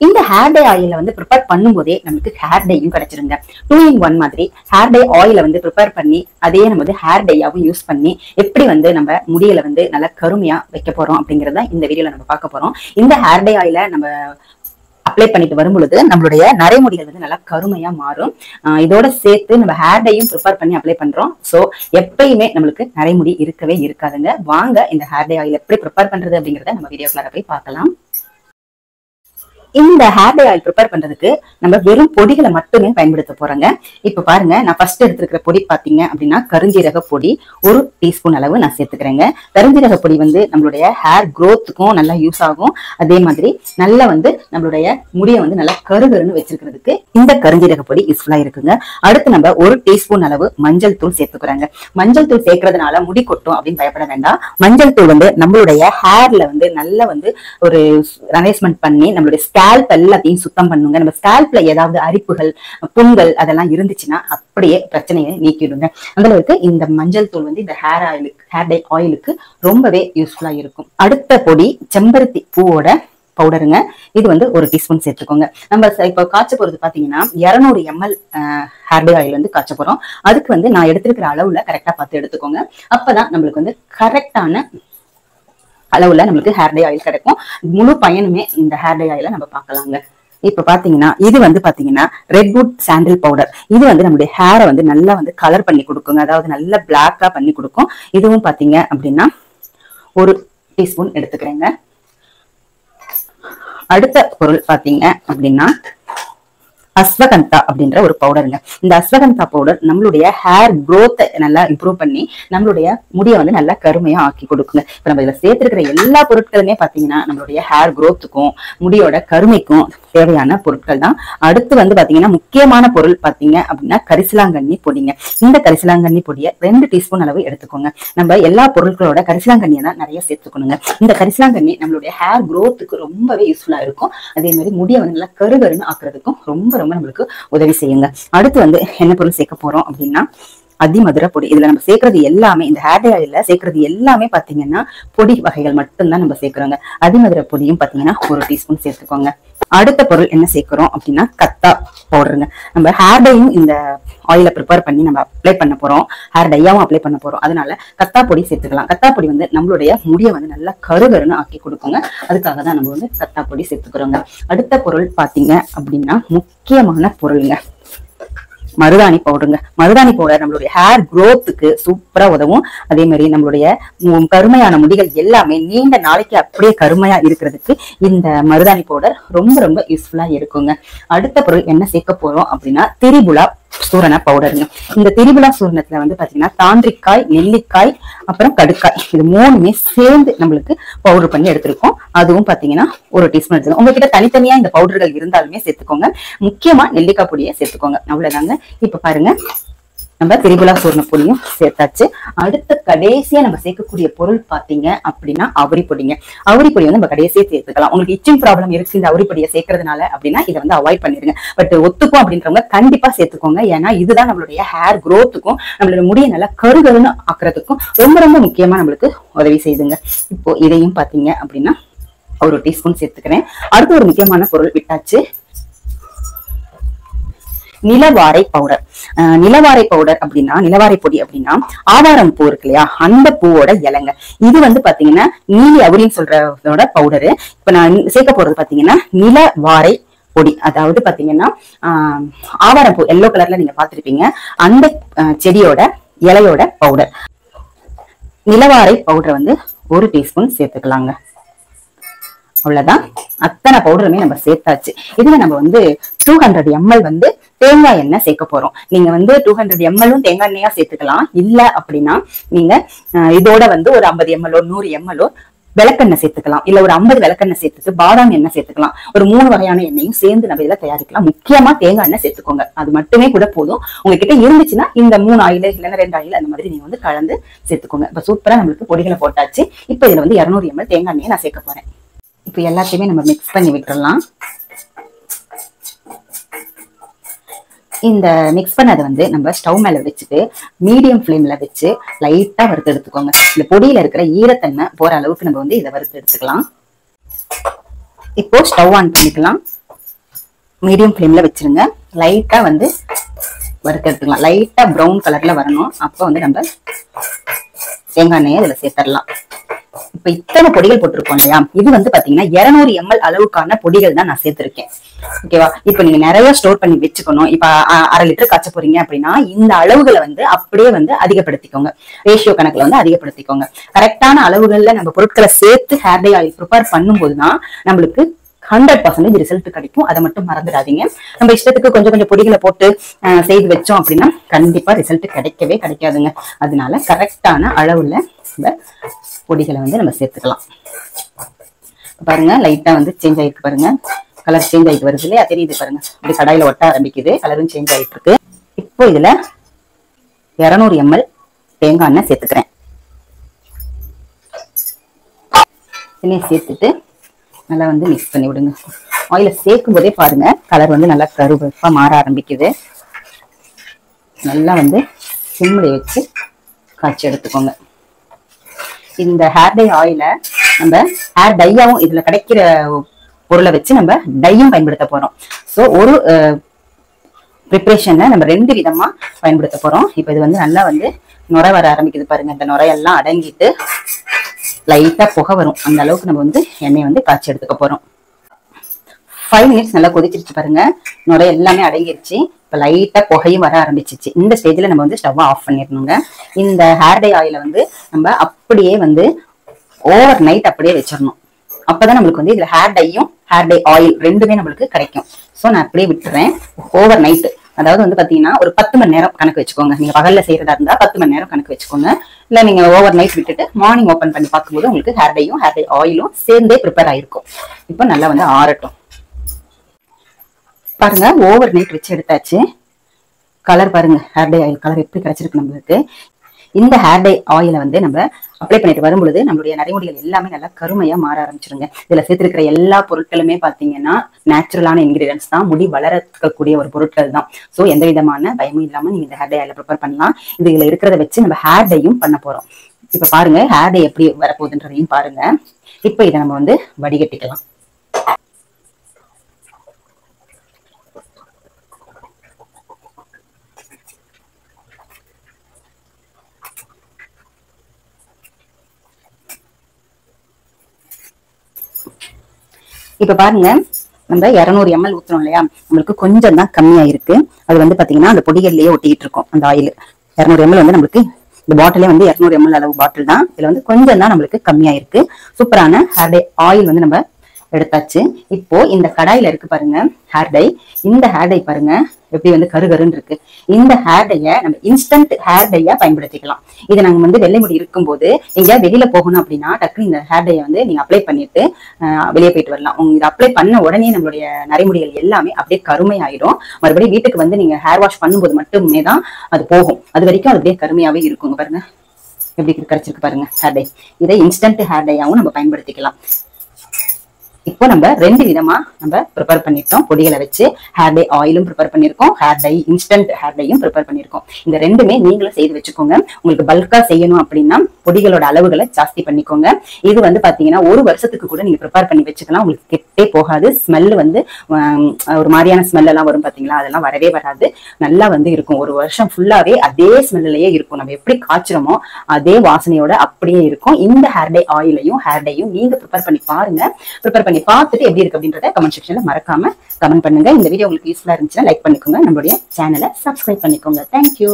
இந்த hair dye ஆயில வந்து ப்ரிப்பேர் பண்ணும்போதே நமக்கு ஹேர் டையும் கிடைச்சிருங்க. 2 in 1 மாதிரி ஹேர் டை ஆயில வந்து ப்ரிப்பேர் பண்ணி அதே நம்ம வந்து ஹேர் டையாவும் யூஸ் பண்ணி எப்படி வந்து நம்ம முடியில வந்து நல்லா கருமையா வைக்க போறோம் அப்படிங்கறத இந்த வீடியோல நம்ம பார்க்க போறோம். இந்த ஹேர் டை ஆயில நம்ம அப்ளை பண்ணிட்டு வரும் பொழுது நம்மளுடைய நரைமுடிகள் வந்து நல்லா கருமையா மாறும். இதோட சேர்த்து நம்ம ஹேர் டையும் ப்ரிப்பேர் பண்ணி அப்ளை பண்றோம். சோ எப்பயுமே நம்மளுக்கு நரைமுடி இருக்கவே இருக்காதுங்க. வாங்க இந்த ஹேர் டை ஆயில் எப்படி ப்ரிப்பேர் பண்றது அப்படிங்கறத நம்ம வீடியோக்குள்ள போய் பார்க்கலாம். இந்த ஹேர் டை ஆயில் ப்ரிப்பேர் பண்றதுக்கு நம்ம வெறும் பொடிகளை மட்டுமே பயன்படுத்த போறோங்க. இப்ப பாருங்க, நான் ஃபர்ஸ்ட் எடுத்துக்கிற பொடி பாத்தீங்க அப்படின்னா கருஞ்சீரக பொடி 1 டீஸ்பூன் அளவு நான் சேர்த்துக்கிறேங்க. கருஞ்சீரக பொடி வந்து நம்மளுடைய ஹேர் growthக்கும் நல்லா யூஸ் ஆகும். அதே மாதிரி நல்லா வந்து நம்மளுடைய முடியை வந்து நல்லா கருகருன்னு வச்சிருக்கிறதுக்கு இந்த கருஞ்சீரக பொடி யூஸ்ஃபுல்லா இருக்குங்க. அடுத்து நம்ம 1 டீஸ்பூன் அளவு மஞ்சள் தூள் சேர்த்துக்கிறாங்க. மஞ்சள் தூள் சேர்க்கறதுனால முடி கொட்டும் அப்படின்னு பயப்பட வேண்டாம். மஞ்சள் தூள் வந்து நம்மளுடைய ஹேர்ல வந்து நல்லா வந்து ஒரு அரேஞ்ச்மெண்ட் பண்ணி நம்மளுடைய ஸ்கேல்ப் எல்லாத்தையும் சுத்தம் பண்ணுங்க. நம்ம ஸ்கேல்ப்ல ஏதாவது அரிப்புகள், புண்கள் அதெல்லாம் இருந்துச்சுன்னா அப்படியே பிரச்சனையை நீக்கிடுங்க. அந்த அளவுக்கு இந்த மஞ்சள் தூள் வந்து இந்த ஹேர் டை ஆயிலுக்கு ரொம்பவே யூஸ்ஃபுல்லா இருக்கும். அடுத்த பொடி செம்பருத்தி பூவோட பவுடருங்க. இது வந்து 1 டீஸ்பூன் சேர்த்துக்கோங்க. நம்ம இப்ப காய்ச்ச போறது பாத்தீங்கன்னா 200 ml ஹேர் டை ஆயில் வந்து காய்ச்ச போறோம். அதுக்கு வந்து நான் எடுத்திருக்கிற அளவுல கரெக்டா பார்த்து எடுத்துக்கோங்க. அப்பதான் நம்மளுக்கு வந்து கரெக்டான அளவுல நம்மளுக்கு ஹேர் டை ஆயில் கிடைக்கும். முழு பயனுமே இந்த ஹேர் டை ஆயில நம்ம பார்க்கலாங்க. இப்ப பாத்தீங்கன்னா இது வந்து பாத்தீங்கன்னா ரெட்வுட் சாண்டில் பவுடர். இது வந்து நம்மளுடைய ஹேரை வந்து நல்லா வந்து கலர் பண்ணி கொடுக்குங்க. அதாவது நல்லா பிளாக்கா பண்ணி கொடுக்கும். இதுவும் பாத்தீங்க அப்படின்னா 1 டீஸ்பூன் எடுத்துக்கிறேங்க. அடுத்த பொருள் பாத்தீங்க அப்படின்னா அஸ்வகந்தா அப்படின்ற ஒரு பவுடருங்க. இந்த அஸ்வகந்தா பவுடர் நம்மளுடைய ஹேர் growth நல்லா இம்ப்ரூவ் பண்ணி நம்மளுடைய முடியை வந்து நல்லா கருமையா ஆக்கி கொடுக்குங்க. இப்ப நம்ம இதுல சேர்த்திருக்கிற எல்லா பொருட்களுமே பாத்தீங்கன்னா நம்மளுடைய ஹேர் growthக்கும் முடியோட கருமைக்கும் தேவையான பொருட்கள் தான். அடுத்து வந்து பாத்தீங்கன்னா முக்கியமான பொருள் பாத்தீங்க அப்படின்னா கரிசலாங்கண்ணி பொடிங்க. இந்த கரிசலாங்கண்ணி பொடியை 2 டீஸ்பூன் அளவு எடுத்துக்கோங்க. நம்ம எல்லா பொருட்களோட கரிசலாங்கண்ணியை தான் நிறைய சேர்த்துக்கணுங்க. இந்த கரிசலாங்கண்ணி நம்மளுடைய ஹேர் growthக்கு ரொம்பவே யூஸ்ஃபுல்லா இருக்கும். அதே மாதிரி முடியை வந்து நல்லா கருகருன்னு ஆக்குறதுக்கும் ரொம்ப நம்மளுக்கு உதவி செய்யுங்க. அடுத்து வந்து என்ன பொருள் சேர்க்க போறோம் அப்படின்னா அதிமதுர பொடி. இதுல நம்ம சேர்க்கறது எல்லாமே, இந்த ஹேர் டை ஆயில்ல சேர்க்கறது எல்லாமே பாத்தீங்கன்னா பொடி வகைகள் மட்டும்தான் நம்ம சேர்க்கிறோங்க. அதிமதுர பொடியும் பாத்தீங்கன்னா 1 டீஸ்பூன் சேர்த்துக்கோங்க. அடுத்த பொருள் என்ன சேர்க்கிறோம் அப்படின்னா கத்தா பவுடருங்க. நம்ம ஹேர் டையும் இந்த ஆயில ப்ரிப்பேர் பண்ணி நம்ம அப்ளை பண்ண போறோம். ஹேர் டையாவும் அப்ளை பண்ண போறோம். அதனால கத்தா பொடி சேர்த்துக்கலாம். கத்தா பொடி வந்து நம்மளுடைய முடியை வந்து நல்லா கருகருன்னு ஆக்கி கொடுக்குங்க. அதுக்காக தான் நம்ம வந்து கத்தா பொடி சேர்த்துக்கிறோங்க. அடுத்த பொருள் பாத்தீங்க அப்படின்னா முக்கியமான பொருளுங்க மருதாணி பவுடருங்க. மருதாணி பவுடர் நம்மளுடைய ஹேர் growthக்கு சூப்பரா உதவும். அதே மாதிரி நம்மளுடைய கருமையான முடிகள் எல்லாமே நீண்ட நாளைக்கு அப்படியே கருமையா இருக்கிறதுக்கு இந்த மருதாணி பவுடர் ரொம்ப யூஸ்ஃபுல்லா இருக்குங்க. அடுத்த பொருள் என்ன சேர்க்க போறோம் அப்படின்னா திரிபுலா சூரண பவுடருங்க. இந்த திரிபுலா சூரணத்துல வந்து பாத்தீங்கன்னா தாண்டிக்காய், நெல்லிக்காய், அப்புறம் கடுக்காய், இது 3மே சேர்ந்து நம்மளுக்கு பவுடர் பண்ணி எடுத்திருக்கோம். அதுவும் பாத்தீங்கன்னா 1 டீஸ்பூன் எடுத்துக்கோங்க. உங்ககிட்ட தனித்தனியா இந்த பவுடர்கள் இருந்தாலுமே சேர்த்துக்கோங்க. முக்கியமா நெல்லிக்காய் பொடியை சேர்த்துக்கோங்க. அவ்வளவுதாங்க. இப்ப பாருங்க, நம்ம திரிபுலா சூரண பொடியும் சேர்த்தாச்சு. அடுத்த கடைசியா நம்ம சேர்க்கக்கூடிய பொருள் பாத்தீங்க அப்படின்னா அவுரி பொடிங்க. அவுரி பொடி வந்து நம்ம கடைசியா சேர்த்துக்கலாம். உங்களுக்கு இச்சிங் ப்ராப்ளம் இருக்கு இந்த அவுரி பொடியை சேர்க்கறதுனால அப்படின்னா இதை வந்து அவாய்ட் பண்ணிருங்க. பட் ஒத்துக்கும் அப்படின்றவங்க கண்டிப்பா சேர்த்துக்கோங்க. ஏன்னா இதுதான் நம்மளுடைய ஹேர் growthக்கும் நம்மளுடைய முடியை நல்லா கருகருன்னு ஆக்குறதுக்கும் ரொம்ப முக்கியமா நம்மளுக்கு உதவி செய்யுதுங்க. இப்போ இதையும் பாத்தீங்க அப்படின்னா 1 டீஸ்பூன் சேர்த்துக்கிறேன். அடுத்து ஒரு முக்கியமான பொருள் விட்டாச்சு, நிலவாரை பவுடர். நிலவாரை பவுடர் அப்படின்னா, நிலவாரை பொடி அப்படின்னா ஆவாரம் பூ இருக்கு இல்லையா, அந்த பூவோட இலைங்க. இது வந்து பாத்தீங்கன்னா நீலி அவுரின்னு சொல்றதோட பவுடரு. இப்ப நான் சேர்க்க போறது பாத்தீங்கன்னா நிலவாரை பொடி. அதாவது பாத்தீங்கன்னா ஆவாரம் பூ எல்லோ கலர்ல நீங்க பாத்திருப்பீங்க, அந்த செடியோட இலையோட பவுடர். நிலவாரை பவுடர் வந்து 1 டீஸ்பூன் சேர்த்துக்கலாங்க. அவ்வளவுதான். அத்தனை பவுடருமே நம்ம சேர்த்தாச்சு. இதுல நம்ம வந்து 200 ml வந்து தேங்காய் எண்ணெய் சேர்க்க போறோம். நீங்க வந்து 200 ml தேங்காய் எண்ணெயா சேர்த்துக்கலாம். இல்ல அப்படின்னா நீங்க இதோட வந்து ஒரு 50 ml 100 ml விளக்கெண்ணெய் சேர்த்துக்கலாம். இல்ல ஒரு 50 விளக்கெண்ணெய் சேர்த்துட்டு பாதாம் எண்ணெய் சேர்த்துக்கலாம். ஒரு 3 வகையான எண்ணெயும் சேர்ந்து நம்ம இதுல தயாரிக்கலாம். முக்கியமா தேங்காய் எண்ணெய் சேர்த்துக்கோங்க. அது மட்டுமே கூட போதும். உங்ககிட்ட இருந்துச்சுன்னா இந்த 3 ஆயில் இல்லைன்னா 2 ஆயில் அந்த மாதிரி நீங்க வந்து கலந்து சேர்த்துக்கோங்க. இப்ப சூப்பரா நம்மளுக்கு பொடிகளை போட்டாச்சு. இப்ப இதுல வந்து 200 ml தேங்காய் எண்ணெயை நான் சேர்க்க போறேன். இப்ப எல்லாத்தையுமே நம்ம மிக்ஸ் பண்ணி விட்டுறலாம். இந்த மிக்ஸ் பண்ணதை வந்து நம்ம ஸ்டவ் மேல வச்சுட்டு மீடியம் ஃப்ளேம்ல வச்சு லைட்டா வறுத்து எடுத்துக்கோங்க. இந்த பொடியில இருக்கிற ஈரத்தன்மை போற அளவுக்கு நம்ம வந்து இதை வறுத்து எடுத்துக்கலாம். இப்போ ஸ்டவ் ஆன் பண்ணிக்கலாம். மீடியம் ஃப்ளேம்ல வச்சிருங்க. லைட்டா வந்து வறுத்தெடுத்துக்கலாம். லைட்டா ப்ரௌன் கலர்ல வரணும். அப்ப வந்து நம்ம தேங்காய் எண்ணெயை இதுல சேர்த்துடலாம். இப்ப இத்தனை பொடிகள் போட்டிருக்கோம் இல்லையா, இது வந்து பாத்தீங்கன்னா 200 ml அளவுக்கான பொடிகள் தான் நான் சேர்த்திருக்கேன். ஓகேவா? இப்ப நீங்க நிறைய ஸ்டோர் பண்ணி வச்சுக்கணும். இப்ப 1/2 லிட்டர் காய்ச்ச போறீங்க அப்படின்னா இந்த அளவுகளை வந்து அப்படியே வந்து அதிகப்படுத்திக்கோங்க. ரேஷியோ கணக்குல வந்து அதிகப்படுத்திக்கோங்க. கரெக்டான அளவுகள்ல நம்ம பொருட்களை சேர்த்து ஹேர் டை ஆயில் ப்ரிப்பேர் பண்ணும் போதுதான் நம்மளுக்கு 100% ரிசல்ட் கிடைக்கும். அதை மட்டும் மறந்துடாதீங்க. நம்ம இஷ்டத்துக்கு கொஞ்சம் கொஞ்சம் பொடிகளை போட்டு செய்து வச்சோம் அப்படின்னா கண்டிப்பா ரிசல்ட் கிடைக்கவே கிடைக்காதுங்க. அதனால கரெக்டான அளவுல பொடிகளை வந்து நம்ம சேர்த்துக்கலாம். பாருங்க, லைட்டா வந்து சேஞ்ச் ஆயிருக்கு பாருங்க. கலர் சேஞ்ச் ஆயிட்டு வருது இல்லையா, தெரியுது பாருங்க. இப்படி கடாயில ஒட்ட ஆரம்பிக்குது, கலரும் சேஞ்ச் ஆயிட்டு இருக்கு. இப்போ இதுல 200 ml தேங்காய் எண்ணெய் சேர்த்துக்கிறேன். எண்ணெய் சேர்த்துட்டு நல்லா வந்து மிக்ஸ் பண்ணி விடுங்க. ஆயில சேர்க்கும் போதே பாருங்க கலர் வந்து நல்லா கருப்பா மாற ஆரம்பிக்குது. நல்லா வந்து சிம்ல வச்சு காய்ச்சி எடுத்துக்கோங்க. இந்த ஹேர் டை ஆயில நம்ம ஹேர் டையாவும் இதுல கிடைக்கிற பொருளை வச்சு நம்ம டையும் பயன்படுத்த போறோம். சோ ஒரு ப்ரிப்பரேஷன்ல நம்ம 2 விதமா பயன்படுத்த போறோம். இப்ப இது வந்து நல்லா வந்து நுரை வர ஆரம்பிக்குது பாருங்க. இந்த நுரையெல்லாம் அடங்கிட்டு லைட்டா புகை வரும். அந்த அளவுக்கு நம்ம வந்து எண்ணெயை வந்து காய்ச்சி எடுத்துக்க போறோம். 5 மினிட்ஸ் நல்லா கொதிச்சிருச்சு பாருங்க. நுரை எல்லாமே அடங்கிருச்சு. இப்ப லைட்டா புகையும் வர ஆரம்பிச்சிச்சு. இந்த ஸ்டேஜ்ல நம்ம வந்து ஸ்டவ் ஆஃப் பண்ணிடணுங்க. இந்த ஹேர் டை ஆயில வந்து நம்ம அப்படியே வந்து ஓவர் நைட் அப்படியே வச்சிடணும். அப்பதான் நம்மளுக்கு வந்து இதுல ஹேர் டையும் ஹேர் டை ஆயில் ரெண்டுமே நம்மளுக்கு கிடைக்கும். சோ நான் அப்படியே விட்டுறேன். ஓவர் நைட், அதாவது வந்து பாத்தீங்கன்னா ஒரு 10 மணி நேரம் கணக்கு வச்சுக்கோங்க. நீங்க பகல்ல செய்யறதா இருந்தா 10 மணி நேரம் கணக்கு வச்சுக்கோங்க. இல்ல நீங்க ஓவர் நைட் விட்டுட்டு மார்னிங் ஓபன் பண்ணி பார்க்கும்போது உங்களுக்கு ஹேர் டையும் ஹேர் டை ஆயிலும் சேர்ந்தே ப்ரிப்பேர் ஆயிருக்கும். இப்போ நல்லா வந்து ஆறட்டும். பாருங்க, ஓவர் நைட் வச்சு எடுத்தாச்சு. கலர் பாருங்க, ஹேர் டை ஆயில் கலர் எப்படி கிடைச்சிருக்கு நம்மளுக்கு. இந்த ஹேர் டை ஆயிலை வந்து நம்ம அப்ளை பண்ணிட்டு வரும்பொழுது நம்மளுடைய நரைமுடிகள் எல்லாமே நல்லா கருமையா மாற ஆரம்பிச்சிருங்க. இதுல சேர்த்திருக்கிற எல்லா பொருட்களுமே பாத்தீங்கன்னா நேச்சுரலான இன்கிரீடியன்ஸ் தான், முடி வளரக்கூடிய ஒரு பொருட்கள் தான். சோ எந்த விதமான பயமும் இல்லாம நீங்க இந்த ஹேர் டை ஆயில ப்ரிப்பேர் பண்ணலாம். இதுல இருக்கிறத வச்சு நம்ம ஹேர் டையும் பண்ண போறோம். இப்ப பாருங்க ஹேர் டை எப்படி வரப்போகுதுன்றதையும் பாருங்க. இப்ப இதை நம்ம வந்து வடிகட்டிக்கலாம். இப்ப பாருங்க, நம்ம 200 ml ஊத்துறோம் இல்லையா, நம்மளுக்கு கொஞ்சம் தான் கம்மியா இருக்கு. அது வந்து பாத்தீங்கன்னா அந்த பொடிகள்லயே ஒட்டிட்டு இருக்கும் அந்த ஆயில். 200 ml வந்து நம்மளுக்கு இந்த பாட்டிலே வந்து 200 ml அளவு பாட்டில் தான். இதுல வந்து கொஞ்சம் தான் நம்மளுக்கு கம்மியா இருக்கு. சூப்பரான ஹேர் டை ஆயில் வந்து நம்ம எடுத்தாச்சு. இப்போ இந்த கடாயில இருக்கு பாருங்க ஹேர் டை. இந்த ஹேர் டை பாருங்க எப்படி வந்து கருகருன்னு இருக்கு. இந்த ஹேர் டைய நம்ம இன்ஸ்டன்ட் ஹேர் டையா பயன்படுத்திக்கலாம். இது நாங்க வந்து வெள்ளை முடி இருக்கும்போது எங்க வெளியில போகணும் அப்படின்னா டக்குனு இந்த ஹேர் டைய வந்து நீங்க அப்ளை பண்ணிட்டு வெளியே போயிட்டு வரலாம். உங்க இதை அப்ளை பண்ண உடனே நம்மளுடைய நரைமுடிகள் எல்லாமே அப்படியே கருமை ஆயிடும். மறுபடியும் வீட்டுக்கு வந்து நீங்க ஹேர் வாஷ் பண்ணும்போது மட்டுமே தான் அது போகும். அது வரைக்கும் அது அப்படியே கருமையாவே இருக்குங்க. பாருங்க எப்படி கிடைச்சிருக்கு பாருங்க ஹேர் டை. இதை இன்ஸ்டன்ட் ஹேர் டையாவும் நம்ம பயன்படுத்திக்கலாம். இப்போ நம்ம 2 விதமா நம்ம ப்ரிப்பேர் பண்ணிட்டோம். பொடிகளை வச்சு ஹேர் டை ஆயிலும் ப்ரிப்பேர் பண்ணிருக்கோம், ஹேர் டை இன்ஸ்டன்ட் ஹேர் டையும் ப்ரிப்பேர் பண்ணிருக்கோம். இந்த ரெண்டுமே நீங்களும் செய்து வச்சுக்கோங்க. உங்களுக்கு பல்கா செய்யணும் அப்படின்னா பொடிகளோட அளவுகளை ஜாஸ்தி பண்ணிக்கோங்க. இது வந்து பாத்தீங்கன்னா 1 வருஷத்துக்கு கூட நீங்க ப்ரிப்பேர் பண்ணி வச்சுக்கலாம். உங்களுக்கு கெட்டே போகாது. ஸ்மெல் வந்து ஒரு மாதிரியான ஸ்மெல் எல்லாம் வரும் பாத்தீங்களா, அதெல்லாம் வரவே வராது. நல்லா வந்து இருக்கும். 1 வருஷம் ஃபுல்லாவே அதே ஸ்மெல்லையே இருக்கும். நம்ம எப்படி காய்ச்சறோமோ அதே வாசனையோட அப்படியே இருக்கும். இந்த ஹேர் டை ஆயிலையும் ஹேர் டையும் நீங்க ப்ரிப்பேர் பண்ணி பாருங்க. ப்ரிப்பேர் பண்ணி பார்த்துட்டு எப்படி இருக்கு அப்படின்றத கமெண்ட் செக்ஷன்ல மறக்காம கமெண்ட் பண்ணுங்க. இந்த வீடியோ உங்களுக்கு யூஸ்ஃபுல்லா இருந்துச்சுன்னா லைக் பண்ணிக்கோங்க. நம்மளுடைய சேனலை சப்ஸ்கிரைப் பண்ணிக்கோங்க. தேங்க்யூ.